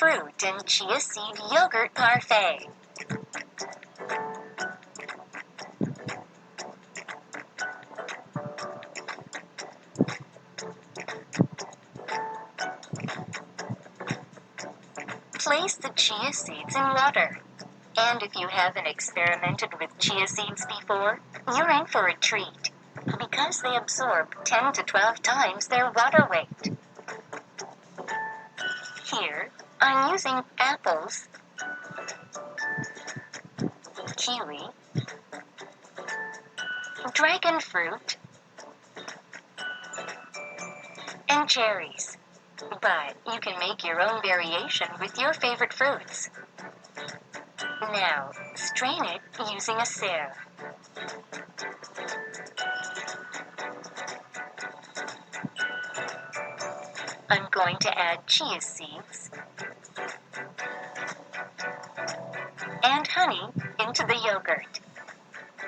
fruit and chia seed yogurt parfait. Place the chia seeds in water. And if you haven't experimented with chia seeds before, you're in for a treat, because they absorb 10 to 12 times their water weight. Here, I'm using apples, kiwi, dragon fruit, and cherries. But you can make your own variation with your favorite fruits. Now, strain it using a sieve. I'm going to add chia seeds and honey into the yogurt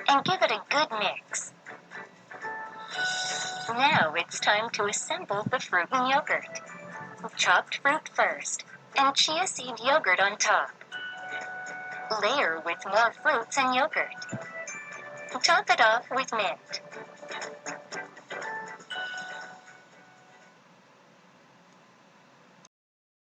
and give it a good mix. Now it's time to assemble the fruit and yogurt. Chopped fruit first and chia seed yogurt on top. Layer with more fruits and yogurt. Top it off with mint.